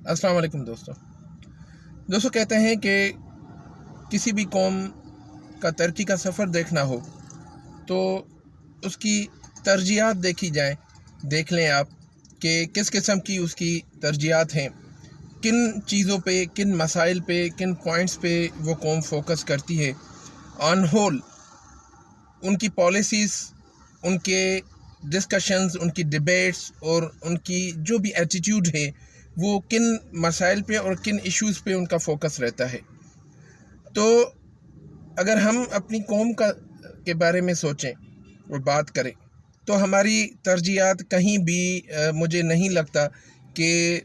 अस्सलाम वालेकुम दोस्तों कहते हैं कि किसी भी कौम का तरक्की का सफ़र देखना हो तो उसकी तरजीहात देखी जाए। देख लें आप कि किस किस्म की उसकी तरजीहात हैं, किन चीज़ों पे, किन मसाइल पे, किन पॉइंट्स पे वो कौम फोकस करती है। ऑन होल उनकी पॉलिसीज़, उनके डिस्कशंस, उनकी डिबेट्स और उनकी जो भी एटीट्यूड है वो किन मसाइल पे और किन इश्यूज़ पे उनका फोकस रहता है। तो अगर हम अपनी कौम के बारे में सोचें और बात करें तो हमारी तरजीहात कहीं भी मुझे नहीं लगता कि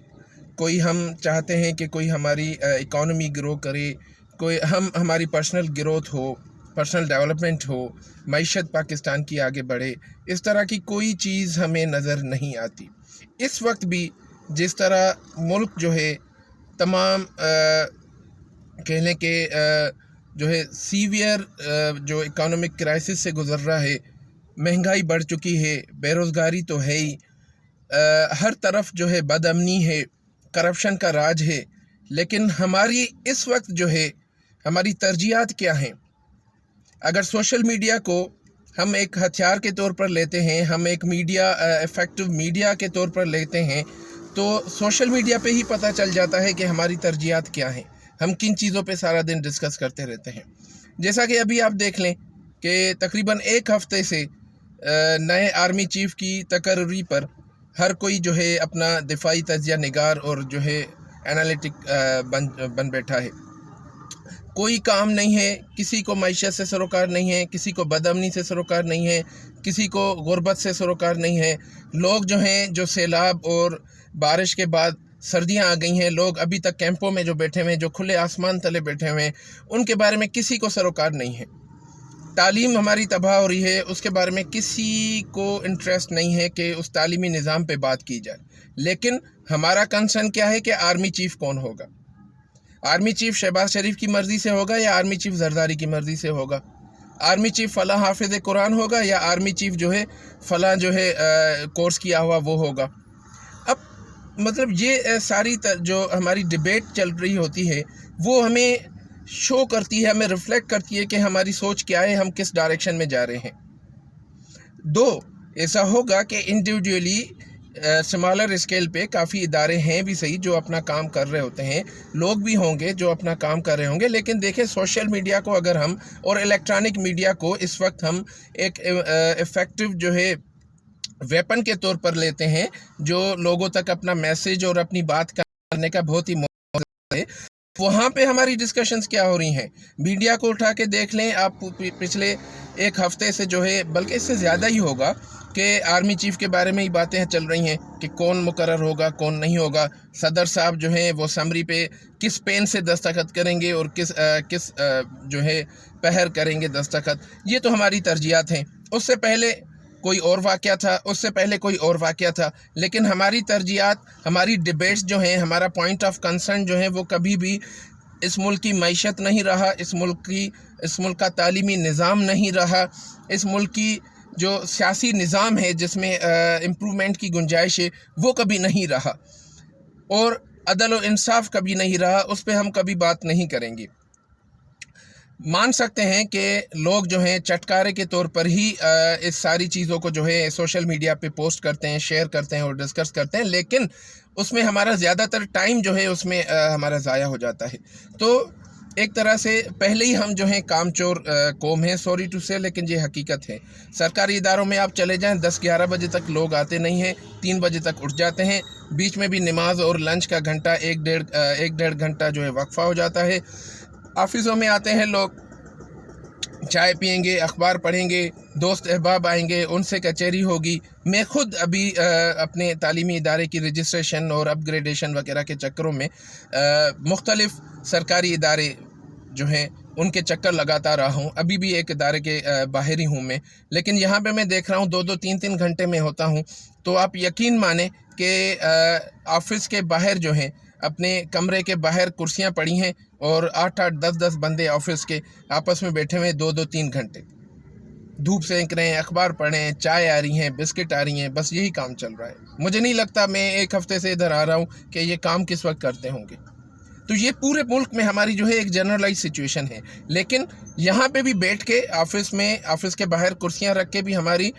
कोई हम चाहते हैं कि कोई हमारी इकॉनमी ग्रो करे, कोई हमारी पर्सनल ग्रोथ हो, पर्सनल डेवलपमेंट हो, मईशत पाकिस्तान की आगे बढ़े। इस तरह की कोई चीज़ हमें नज़र नहीं आती। इस वक्त भी जिस तरह मुल्क जो है तमाम कहने के जो है सीवियर जो इकोनॉमिक क्राइसिस से गुज़र रहा है, महंगाई बढ़ चुकी है, बेरोज़गारी तो है ही, हर तरफ जो है बदअमनी है, करप्शन का राज है। लेकिन हमारी इस वक्त जो है हमारी तरजीहात क्या हैं? अगर सोशल मीडिया को हम एक हथियार के तौर पर लेते हैं, हम एक मीडिया इफ़ेक्टिव मीडिया के तौर पर लेते हैं, तो सोशल मीडिया पे ही पता चल जाता है कि हमारी तरजीहात क्या हैं, हम किन चीज़ों पे सारा दिन डिस्कस करते रहते हैं। जैसा कि अभी आप देख लें कि तकरीबन एक हफ़्ते से नए आर्मी चीफ़ की तकर्री पर हर कोई जो है अपना दिफाई तजिया निगार और जो है एनालिटिक बन बैठा है। कोई काम नहीं है, किसी को मईशत से सरोकार नहीं है, किसी को बदअमनी से सरोकार नहीं है, किसी को गुर्बत से सरोकार नहीं है। लोग जो हैं, जो सैलाब और बारिश के बाद सर्दियां आ गई हैं, लोग अभी तक कैंपों में जो बैठे हुए हैं, जो खुले आसमान तले बैठे हुए हैं, उनके बारे में किसी को सरोकार नहीं है। तालीम हमारी तबाह हो रही है, उसके बारे में किसी को इंटरेस्ट नहीं है कि उस तालीमी निज़ाम पे बात की जाए। लेकिन हमारा कंसर्न क्या है कि आर्मी चीफ़ कौन होगा? आर्मी चीफ़ शहबाज शरीफ की मर्ज़ी से होगा या आर्मी चीफ़ जरदारी की मर्ज़ी से होगा? आर्मी चीफ़ फ़लाँ हाफिज़ कुरान होगा या आर्मी चीफ़ जो है फ़लाँ जो है कोर्स किया हुआ वो होगा? अब मतलब ये सारी जो हमारी डिबेट चल रही होती है वो हमें शो करती है, हमें रिफ्लेक्ट करती है कि हमारी सोच क्या है, हम किस डायरेक्शन में जा रहे हैं। दो, ऐसा होगा कि इंडिविजुअली स्मॉलर स्केल पे काफ़ी इदारे हैं भी सही जो अपना काम कर रहे होते हैं, लोग भी होंगे जो अपना काम कर रहे होंगे। लेकिन देखें, सोशल मीडिया को अगर हम और इलेक्ट्रॉनिक मीडिया को इस वक्त हम एक इफ़ेक्टिव जो है वेपन के तौर पर लेते हैं, जो लोगों तक अपना मैसेज और अपनी बात करने का बहुत ही मौका है। वहाँ पे हमारी डिस्कशंस क्या हो रही हैं? मीडिया को उठा के देख लें आप, पिछले एक हफ़्ते से जो है, बल्कि इससे ज़्यादा ही होगा, कि आर्मी चीफ़ के बारे में ही बातें चल रही हैं कि कौन मुकर्रर होगा, कौन नहीं होगा। सदर साहब जो हैं वो समरी पे किस पेन से दस्तखत करेंगे और किस जो है पहर करेंगे दस्तखत। ये तो हमारी तरजीहात हैं। उससे पहले कोई और वाक़या था, उससे पहले कोई और वाक़या था। लेकिन हमारी तरजीहात, हमारी डिबेट्स जो हैं, हमारा पॉइंट ऑफ कंसर्न जो है वो कभी भी इस मुल्क की मईशत नहीं रहा, इस मुल्क का तालीमी निज़ाम नहीं रहा, इस मुल्क की जो सियासी निज़ाम है जिसमें इम्प्रूवमेंट की गुंजाइश है वो कभी नहीं रहा, और अदल और इंसाफ कभी नहीं रहा। उस पर हम कभी बात नहीं करेंगे। मान सकते हैं कि लोग जो हैं चटकारे के तौर पर ही इस सारी चीज़ों को जो है सोशल मीडिया पे पोस्ट करते हैं, शेयर करते हैं और डिस्कस करते हैं, लेकिन उसमें हमारा ज़्यादातर टाइम जो है उसमें हमारा ज़ाया हो जाता है। तो एक तरह से पहले ही हम जो हैं कामचोर कौम हैं, सॉरी टू से, लेकिन ये हकीकत है। सरकारी इदारों में आप चले जाएं, 10-11 बजे तक लोग आते नहीं हैं, 3 बजे तक उठ जाते हैं। बीच में भी नमाज और लंच का घंटा, एक डेढ़ घंटा जो है वक्फा हो जाता है। ऑफिसों में आते हैं लोग, चाय पियेंगे, अखबार पढ़ेंगे, दोस्त अहबाब आएंगे, उनसे कचहरी होगी। मैं खुद अभी अपने तालीमी इदारे की रजिस्ट्रेशन और अपग्रेडेशन वगैरह के चक्करों में मुख्तलिफ़ सरकारी इदारे जो हैं उनके चक्कर लगाता रहा हूँ। अभी भी एक इदारे के बाहर ही हूँ मैं, लेकिन यहाँ पे मैं देख रहा हूँ 2-2, 3-3 घंटे में होता हूँ। तो आप यकीन माने कि ऑफिस के बाहर जो हैं, अपने कमरे के बाहर कुर्सियां पड़ी हैं और 8-8, 10-10 बंदे ऑफिस के आपस में बैठे हुए 2-2, 3 घंटे। دھوپ سینک رہے ہیں، اخبار پڑھ رہے ہیں، چائے آ رہی ہیں، بسکٹ آ رہی ہیں، بس یہی کام چل رہا ہے. مجھے نہیں لگتا میں ایک ہفتے سے ادھر آ رہا ہوں کہ یہ کام کس وقت کرتے ہوں گے. تو یہ پورے ملک میں ہماری جو ہے ایک جنرلائز سچویشن ہے. لیکن یہاں پہ بھی بیٹھ کے آفس کے باہر کرسیاں رکھ کے بھی ہماری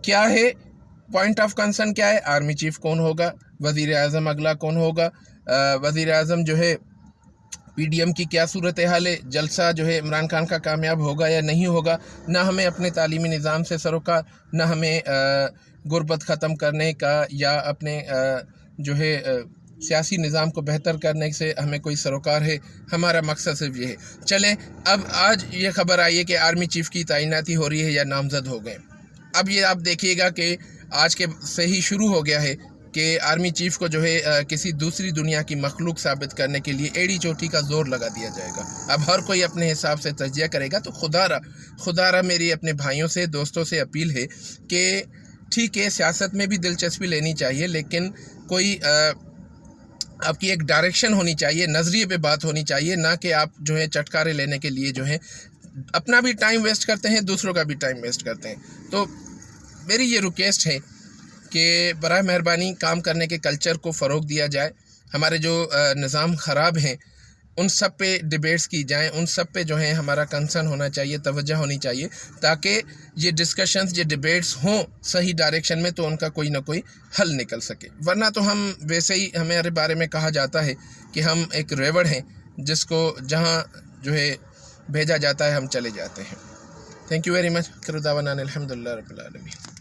کیا ہے پوائنٹ آف کنسرن کیا ہے؟ آرمی چیف کون ہوگا، وزیر اعظم اگلا کون ہوگا، وزیر اعظم جو ہے پی ڈی ایم کی کیا صورتحال ہے، جلسہ جو ہے عمران خان کا کامیاب ہوگا یا نہیں ہوگا. نہ ہمیں اپنے تعلیمی نظام سے سروکار، نہ ہمیں غربت ختم کرنے کا یا اپنے جو ہے سیاسی نظام کو بہتر کرنے سے ہمیں کوئی سروکار ہے. ہمارا مقصد صرف یہ ہے. چلیں اب آج یہ خبر آئی ہے کہ آرمی چیف کی تعیناتی ہو رہی ہے یا نامزد ہو گئے. اب یہ آپ دیکھیے گا کہ آج کے سے ہی شروع ہو گیا ہے کہ آرمی چیف کو جو ہے کسی دوسری دنیا کی مخلوق ثابت کرنے کے لیے ایڑی چوٹی کا زور لگا دیا جائے گا. اب ہر کوئی اپنے حساب سے تجزیہ کرے گا. تو خدا را میری اپنے بھائیوں سے، دوستوں سے اپیل ہے کہ ٹھیک ہے سیاست میں بھی دلچسپی لینی چاہیے، لیکن کوئی آپ کی ایک ڈائریکشن ہونی چاہیے، نظریے پہ بات ہونی چاہیے، نہ کہ آپ جو ہے چٹکارے لینے کے لیے جو ہے اپنا بھی ٹائم ویسٹ کرتے ہیں، دوسروں کا بھی ٹائم ویسٹ کرتے ہیں. تو میری یہ ریکویسٹ ہے کہ براہ مہربانی کام کرنے کے کلچر کو فروغ دیا جائے. ہمارے جو نظام خراب ہیں ان سب پہ ڈیبیٹس کی جائیں، ان سب پہ جو ہے ہمارا کنسرن ہونا چاہیے، توجہ ہونی چاہیے، تاکہ یہ ڈسکشنز، یہ ڈیبیٹس ہوں صحیح ڈائریکشن میں تو ان کا کوئی نہ کوئی حل نکل سکے. ورنہ تو ہم ویسے ہی، ہمارے بارے میں کہا جاتا ہے کہ ہم ایک ریوڑ ہیں جس کو جہاں جو ہے بھیجا جاتا ہے ہم چلے جاتے ہیں. Thank you very much. الحمد للہ رب العالمین.